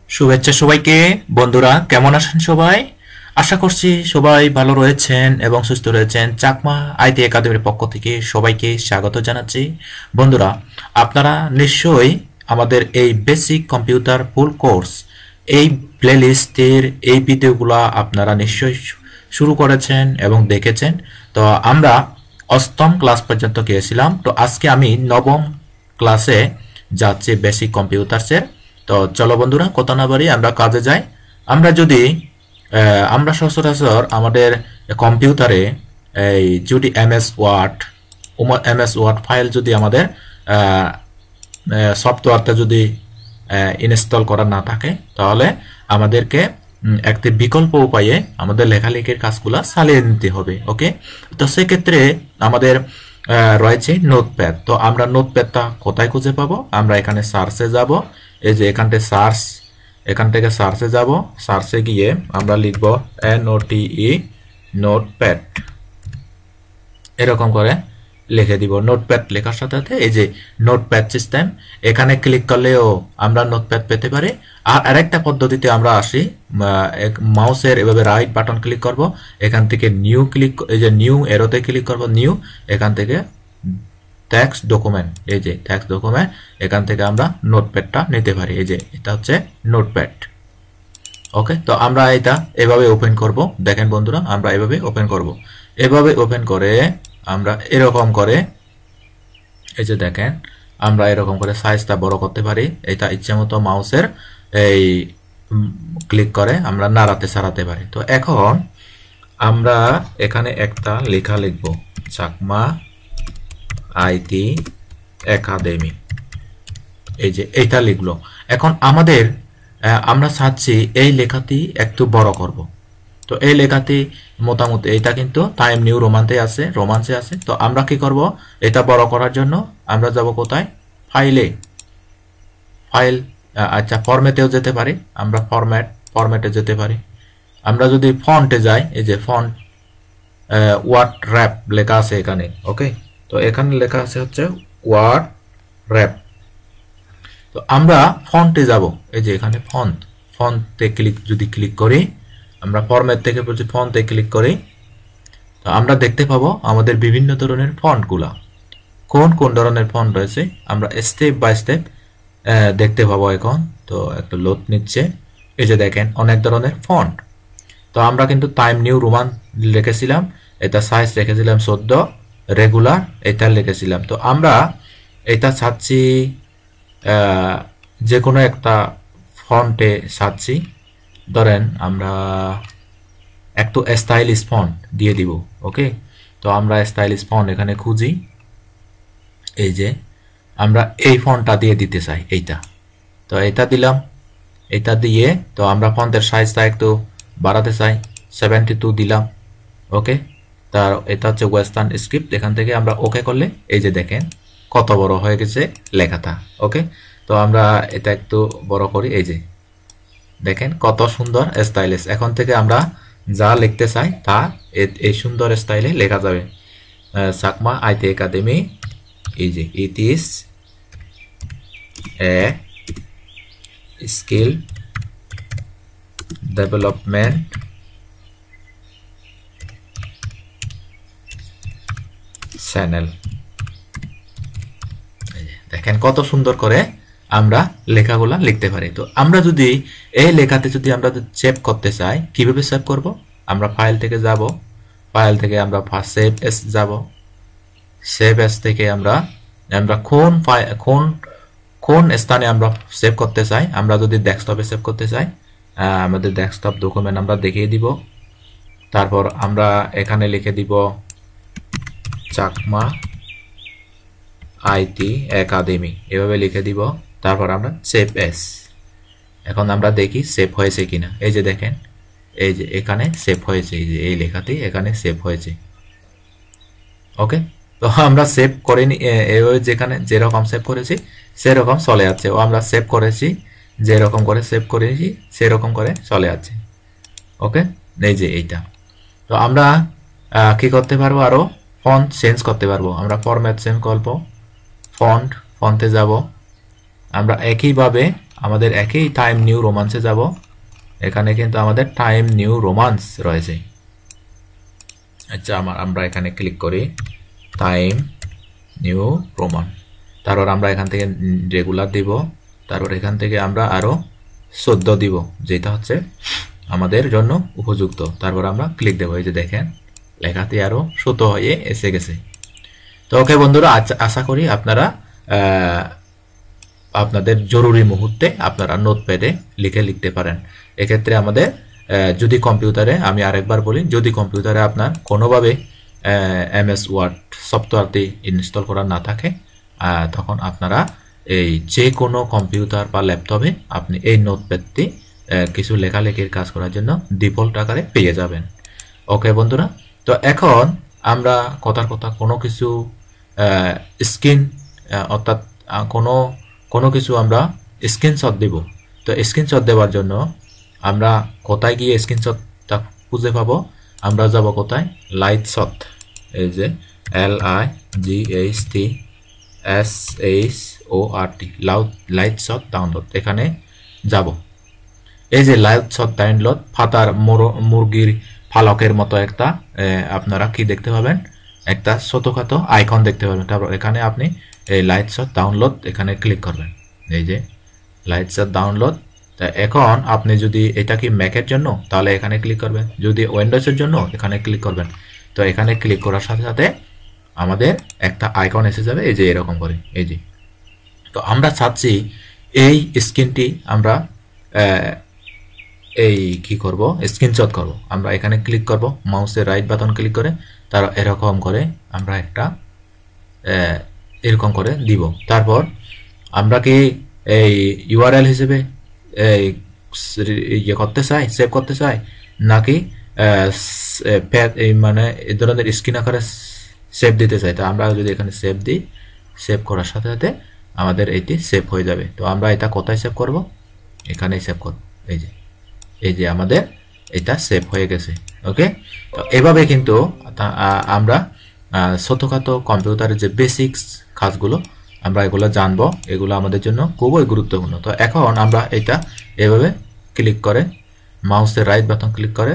শুভেচ্ছা সবাইকে। বন্ধুরা কেমন আছেন সবাই? আশা করছি সবাই ভালো রয়েছেন এবং সুস্থ রয়েছেন। চাকমা আইটি একাডেমির পক্ষ থেকে সবাইকে স্বাগত জানাচ্ছি। বন্ধুরা, আপনারা নিশ্চয়ই আমাদের এই বেসিক কম্পিউটার ফুল কোর্স এই প্লেলিস্টের এই ভিডিওগুলো আপনারা নিশ্চয়ই শুরু করেছেন এবং দেখেছেন। তো আমরা অষ্টম ক্লাস পর্যন্ত গিয়েছিলাম। তো আজকে আমি নবম ক্লাসে যাচ্ছি বেসিক কম্পিউটার্সের। তো চলো বন্ধুরা, কথা না বাড়ি আমরা কাজে যাই। আমরা যদি আমরা সচরাচর আমাদের কম্পিউটারে এই যদি এমএস ওয়ার্ড ফাইল যদি আমাদের সফটওয়্যারটা যদি ইনস্টল করা না থাকে, তাহলে আমাদেরকে একটি বিকল্প উপায়ে আমাদের লেখালেখির কাজগুলো চালিয়ে নিতে হবে। ওকে, তো সেক্ষেত্রে আমাদের রয়েছে নোটপ্যাড। তো আমরা নোটপ্যাডটা কোথায় খুঁজে পাবো? আমরা এখানে সার্চে যাব। এই যে এখান থেকে সার্চে যাব। সার্চে গিয়ে আমরা লিখব NOTE নোটপ্যাড, এরকম করে লিখে দিব। নোটপ্যাড লেখার সাথে সাথে এই যে নোটপ্যাড সিস্টেম, এখানে ক্লিক করলেও আমরা নোটপ্যাড পেতে পারি। আর আরেকটা পদ্ধতিতে আমরা আসি, মাউসের এভাবে রাইট বাটন ক্লিক করব, এখান থেকে এই যে নিউ এরোতে ক্লিক করব, নিউ, এখান থেকে টেক্সট ডকুমেন্ট, এই যে টেক্সট ডকুমেন্ট, এখান থেকে আমরা নোটপ্যাডটা নিতে পারি। এই যে এটা হচ্ছে নোটপ্যাড। ওকে, তো আমরা এটা এভাবে ওপেন করব। দেখেন বন্ধুরা, আমরা এভাবে ওপেন করব। এভাবে ওপেন করে আমরা এরকম করে, এই যে দেখেন, আমরা এরকম করে সাইজটা বড় করতে পারি। এটা ইচ্ছে মতো মাউসের এই ক্লিক করে আমরা নাড়াতে সারাতে পারি। তো এখন আমরা এখানে একটা লেখা লিখব, চাকমা আইটি একাডেমি। এই যে এইটা লিখলো। এখন আমরা চাচ্ছি এই লেখাটি একটু বড় করব। তো এই লেখাটি মোটামুটি এটা কিন্তু টাইম নিউ রোমান্সে আছে। তো আমরা কি করব? এটা বড় করার জন্য আমরা যাব কোথায়? ফাইল, আচ্ছা, ফরম্যাটেও যেতে পারি। আমরা ফরম্যাটে যেতে পারি। আমরা যদি ফন্টে যাই, এই যে ফন্ট ওয়ার্ড র্যাপ লেখা আছে এখানে। ওকে, তো এখানে লেখা আছে হচ্ছে ওয়ার্ড র্যাপ। তো আমরা ফন্টে যাব। এই যে এখানে ফন্টে ক্লিক করি, আমরা ফরম্যাট থেকে বলছি ফন্টে ক্লিক করি, তো আমরা দেখতে পাবো আমাদের বিভিন্ন ধরনের ফন্টগুলা, কোন কোন ধরনের ফন্ট রয়েছে আমরা স্টেপ বাই স্টেপ দেখতে পাবো এখন। তো একটু লোড নিচ্ছে। এই যে দেখেন অনেক ধরনের ফন্ট। তো আমরা কিন্তু টাইম নিউ রোমান লিখেছিলাম, এটা সাইজ রেখেছিলাম 14, রেগুলার এটা লিখেছিলাম। তো আমরা এটা চাচ্ছি যে কোনো একটা ফন্টে চাচ্ছি। ধরেন আমরা একটু স্টাইলিশ ফন্ট দিয়ে দিব। ওকে, তো আমরা স্টাইলিশ ফন্ট এখানে খুঁজি। এই যে আমরা এই ফন্টটা দিয়ে দিতে চাই, এইটা। তো এটা দিলাম। এটা দিয়ে তো আমরা ফন্টের সাইজটা একটু বাড়াতে চাই, 72 দিলাম। ওকে, তার এটা হচ্ছে ওয়েস্টার্ন স্ক্রিপ্ট। এখান থেকে আমরা ওকে করলে এই যে দেখেন কত বড় হয়ে গেছে লেখাটা। ওকে, তো আমরা এটা একটু বড় করি। এই যে দেখেন কত সুন্দর স্টাইলিশ। এখন থেকে আমরা যা লিখতে চাই তা এই সুন্দর স্টাইলে লেখা যাবে। চাকমা আইটি একাডেমি, এই যে it is a skill development channel. দেখেন কত সুন্দর করে আমরা লেখাগুলা লিখতে পারি। তো আমরা যদি এই লেখাতে যদি আমরা সেভ করতে চাই, কিভাবে সেভ করব? আমরা ফাইল থেকে যাব, ফাইল থেকে আমরা সেভ এস যাব। সেভ এস থেকে আমরা কোন স্থানে আমরা সেভ করতে চাই। আমরা যদি ডেস্কটপে সেভ করতে চাই, আমাদের ডেস্কটপ ডকুমেন্ট আমরা দেখিয়ে দিব। তারপর আমরা এখানে লিখে দিব চাকমা আইটি একাডেমি, এভাবে লিখে দিব। তারপর আমরা সেভ এস। এখন আমরা দেখি সেভ হয়েছে কিনা। এই যে দেখেন, এই যে এখানে সেভ হয়েছে, এই যে এই লেখাটি এখানে সেভ হয়েছে। ওকে, তো আমরা সেভ করিনি, যেখানে যেরকম সেভ করেছি সেরকম চলে যাচ্ছে। ও আমরা সেভ করেছি যেরকম করে সেভ করেছি সেরকম করে চলে যাচ্ছে। ওকে, এই যে এইটা। তো আমরা কি করতে পারবো? আরো ফন্ট চেঞ্জ করতে পারবো। আমরা ফরম্যাট চেঞ্জ করবো, ফন্টে যাব। আমরা একইভাবে আমাদের একই টাইম নিউ রোমান্সে যাব। এখানে কিন্তু আমাদের টাইম নিউ রোমান্স রয়েছে। আচ্ছা, আমরা এখানে ক্লিক করি টাইম নিউ রোমান। তারপর আমরা এখান থেকে রেগুলার দিব। তারপর এখান থেকে আমরা আরো 14 দিব, যেটা হচ্ছে আমাদের জন্য উপযুক্ত। তারপর আমরা ক্লিক দেবো। এই যে দেখেন লেখাটি আরো ছোট হয়ে এসে গেছে। তো ওকে বন্ধুরা, আশা করি আপনারা আপনাদের জরুরি মুহূর্তে আপনারা নোটপ্যাডে লিখতে পারেন। এক্ষেত্রে আমাদের যদি কম্পিউটারে, আমি আরেকবার বলি, যদি কম্পিউটারে আপনার কোনোভাবে MS ওয়ার্ড সফটওয়্যারটি ইনস্টল করা না থাকে, তখন আপনারা এই যে কোনো কম্পিউটার বা ল্যাপটপে আপনি এই নোটপ্যাডটি কিছু লেখালেখির কাজ করার জন্য ডিফল্ট আকারে পেয়ে যাবেন। ওকে বন্ধুরা, তো এখন আমরা কথার কথা কোনো কিছু স্ক্রিন অর্থাৎ কোনো কিছু আমরা স্ক্রিনশট দিব। তো স্ক্রিনশট দেওয়ার জন্য আমরা কোথায় গিয়ে স্ক্রিনশটটা খুঁজে পাবো? আমরা যাব কোথায়? লাইটশট। এই যে LIGHTSHOT লাইটশট ডাউনলোড, এখানে যাব। এই যে লাইটশট ডাউনলোড, ফাতার মুরগির ফালকের মতো একটা আপনারা কি দেখতে পাবেন? একটা ছোটখাটো আইকন দেখতে পাবেন। তারপর এখানে আপনি এই লাইটশট ডাউনলোড এখানে ক্লিক করবেন। এই যে লাইটশট ডাউনলোড। তা এখন আপনি যদি এটা কি ম্যাকের জন্য, তাহলে এখানে ক্লিক করবেন। যদি উইন্ডোজের জন্য, এখানে ক্লিক করবেন। তো এখানে ক্লিক করার সাথে সাথে আমাদের একটা আইকন এসে যাবে, এই যে এরকম করে। এই যে, তো আমরা চাচ্ছি এই স্ক্রিনটি আমরা এই কি করব, স্ক্রিনশট করব। আমরা এখানে ক্লিক করব, মাউসের রাইট বাটন ক্লিক করে তার এরকম করে আমরা একটা এরকম করে দিব। তারপর আমরা কি এই ইউআরএল হিসেবে ইয়ে করতে চাই, সেভ করতে চাই, নাকি মানে এই ধরনের স্ক্রিন আকারে সেভ দিতে চাই? তো আমরা যদি এখানে সেভ দিই, সেভ করার সাথে সাথে আমাদের এটি সেভ হয়ে যাবে। তো আমরা এটা কোথায় সেভ করব? এখানেই সেভ করব। এই যে আমাদের এটা সেভ হয়ে গেছে। ওকে, তো এভাবে কিন্তু আমরা ছোটখাটো কম্পিউটারের যে বেসিক্স কাজগুলো আমরা এগুলো জানবো, এগুলো আমাদের জন্য খুবই গুরুত্বপূর্ণ। তো এখন আমরা এটা এভাবে ক্লিক করে মাউসের রাইট বাটন ক্লিক করে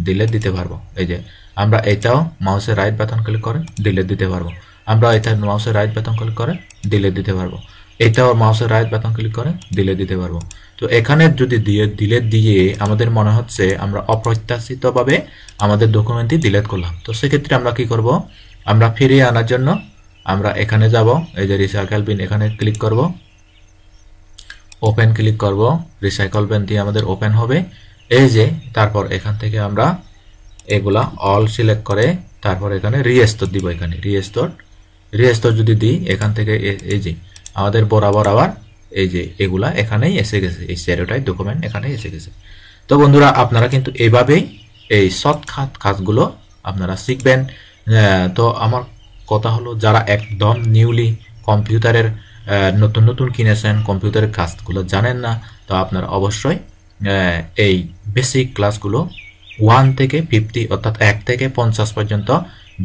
ডিলিট দিতে পারবো। এই যে আমরা এটাও মাউসের রাইট বাটন ক্লিক করে ডিলিট দিতে পারবো। আমরা এটা মাউসের রাইট বাটন ক্লিক করে ডিলিট দিতে পারবো। এটাও মাউসের রাইট বাটন ক্লিক করে ডিলিট দিতে পারবো। তো এখানে যদি ডিলিট দিয়ে আমাদের মনে হচ্ছে আমরা অপ্রত্যাশিতভাবে আমাদের ডকুমেন্টটি ডিলিট করলাম, তো সেক্ষেত্রে আমরা কি করব? আমরা ফিরিয়ে আনার জন্য আমরা এখানে যাব। এই যে রিসাইকেল বিন, এখানে ক্লিক করব, ওপেন ক্লিক করব। রিসাইকেল বিনটি আমাদের ওপেন হবে। এই যে তারপর এখান থেকে আমরা এগুলা অল সিলেক্ট করে তারপর এখানে রিস্টোর দিব। এখানে রিস্টোর যদি দিই, এখান থেকে এই যে আমাদের বরাবর আবার এই যে এগুলা এখানেই এসে গেছে, এই স্টেরিওটাইপ ডকুমেন্ট এখানেই এসে গেছে। তো বন্ধুরা, আপনারা কিন্তু এভাবেই এই শর্টকাট কাজগুলো আপনারা শিখবেন। তো আমার কথা হলো, যারা একদম নিউলি কম্পিউটারের নতুন কিনেছেন, কম্পিউটারের কাজগুলো জানেন না, তো আপনারা অবশ্যই এই বেসিক ক্লাসগুলো 1 থেকে 50 অর্থাৎ 1 থেকে 50 পর্যন্ত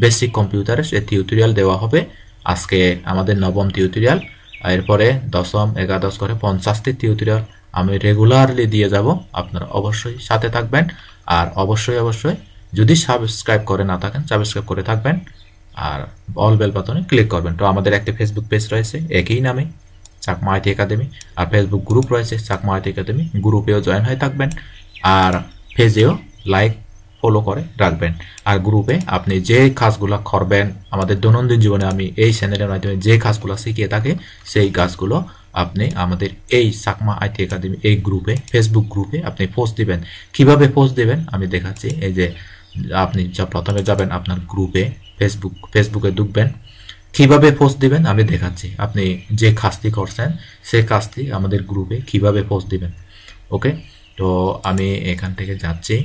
বেসিক কম্পিউটারের টিউটোরিয়াল দেওয়া হবে। আজকে আমাদের 9ম টিউটোরিয়াল, এরপরে 10ম 11 করে 50টি টিউটোরিয়াল আমি রেগুলারলি দিয়ে যাব। আপনারা অবশ্যই সাথে থাকবেন। আর অবশ্যই যদি সাবস্ক্রাইব করে না থাকেন, সাবস্ক্রাইব করে থাকবেন আর অল বেল বাটনে ক্লিক করবেন। তো আমাদের একটা ফেসবুক পেজ রয়েছে একই নামে, চাকমা আইটি একাডেমি, আর ফেসবুক গ্রুপ রয়েছে চাকমা আইটি একাডেমি, গ্রুপেও জয়েন হয়ে থাকবেন আর পেজেও লাইক ফলো করে রাখবেন। আর গ্রুপে আপনি যে কাজগুলো করবেন আমাদের দৈনন্দিন জীবনে, আমি এই চ্যানেলের মাধ্যমে যে কাজগুলো শিখিয়ে থাকি, সেই কাজগুলো আপনি আমাদের এই চাকমা আইটি একাডেমি এই গ্রুপে, ফেসবুক গ্রুপে আপনি পোস্ট দিবেন। কিভাবে পোস্ট দিবেন আমি দেখাচ্ছি। এই যে আপনি প্রথমে যাবেন আপনার গ্রুপে, ফেসবুকে ঢুকবেন, কিভাবে পোস্ট দিবেন আমি দেখাচ্ছি। আপনি যে কাজটি করছেন সেই কাজটি আমাদের গ্রুপে কিভাবে পোস্ট দিবেন। ওকে, তো আমি এখান থেকে যাচ্ছি,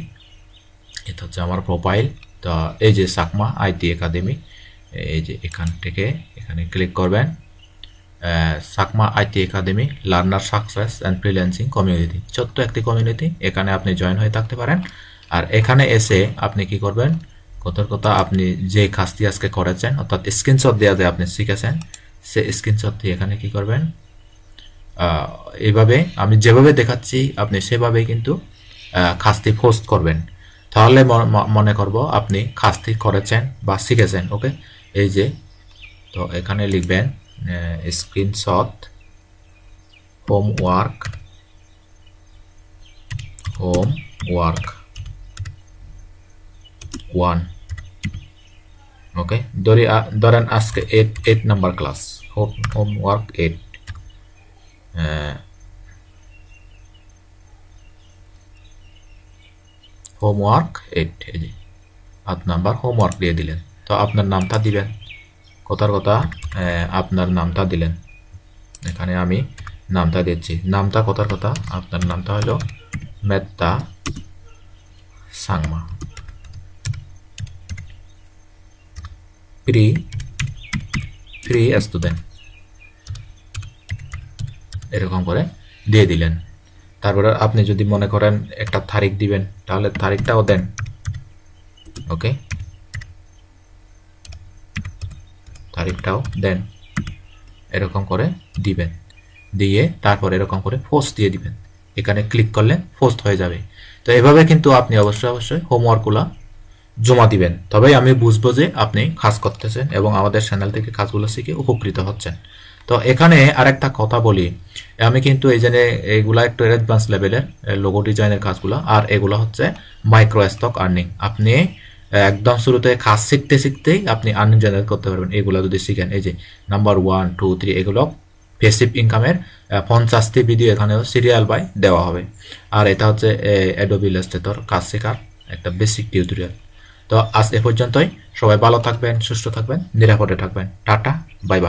এটা হচ্ছে আমার প্রোফাইল। তো এই যে চাকমা আইটি একাডেমি, এই যে এখান থেকে এখানে ক্লিক করবেন। Chakma IT academy learner success and freelancing community, ছোট্ট একটি কমিউনিটি, এখানে আপনি জয়েন হয়ে থাকতে পারেন। আর এখানে এসে আপনি কি করবেন? কথা আপনি যে কাজটি আজকে করেছেন, অর্থাৎ স্ক্রিনশট দেওয়া যায় আপনি শিখেছেন, সেই স্ক্রিনশটটি এখানে কি করবেন? এইভাবে আমি যেভাবে দেখাচ্ছি আপনি সেভাবেই কিন্তু কাজটি পোস্ট করবেন, তাহলে মনে করব আপনি কাজটি করেছেন বা শিখেছেন। ওকে, এই যে তো এখানে লিখবেন স্ক্রিনশট হোমওয়ার্ক 1। ওকে, ধরেন আজকে 8 নাম্বার ক্লাস, হোমওয়ার্ক 8। হোমওয়ার্ক 8, এই যে 8 নাম্বার হোমওয়ার্ক দিয়ে দিলেন। তো আপনার নামটা দিবেন, কথার কথা আপনার নামটা দিলেন। এখানে আমি নামটা দিচ্ছি, নামটা কথার কথা আপনার নামটা হলো মেত্তা সাংমা, ফ্রি স্টুডেন্ট, এরকম করে দিয়ে দিলেন। তারপরে আপনি যদি মনে করেন একটা তারিখ দিবেন, তাহলে তারিখটাও দেন। ওকে, তারিখটাও দেন, এরকম করে দিবেন, দিয়ে তারপর এরকম করে পোস্ট দিয়ে দিবেন। এখানে ক্লিক করলে পোস্ট হয়ে যাবে। তো এভাবে কিন্তু আপনি অবশ্যই হোমওয়ার্কগুলো জমা দিবেন, তবেই আমি বুঝবো যে আপনি কাজ করতেছেন এবং আমাদের চ্যানেল থেকে কাজগুলো শিখে উপকৃত হচ্ছেন। তো এখানে আরেকটা কথা বলি, আমি কিন্তু এই যে এইগুলা একটু অ্যাডভান্স লেভেলের লোগো ডিজাইনের কাজগুলো, আর এগুলো হচ্ছে মাইক্রো স্টক আর্নিং। আপনি একদম শুরুতে কাজ শিখতেই আপনি আর্নিং জেনারেট করতে পারবেন এগুলো যদি শিখেন। এই যে নাম্বার 1, 2, 3 এগুলো প্যাসিভ ইনকামের 50টি ভিডিও এখানেও সিরিয়াল বাই দেওয়া হবে। আর এটা হচ্ছে অ্যাডোবি ইলাস্ট্রেটর কাজ শেখার একটা বেসিক টিউটোরিয়াল। তো আজ এ পর্যন্তই। সবাই ভালো থাকবেন, সুস্থ থাকবেন, নিরাপদে থাকবেন। Tata, bye bye.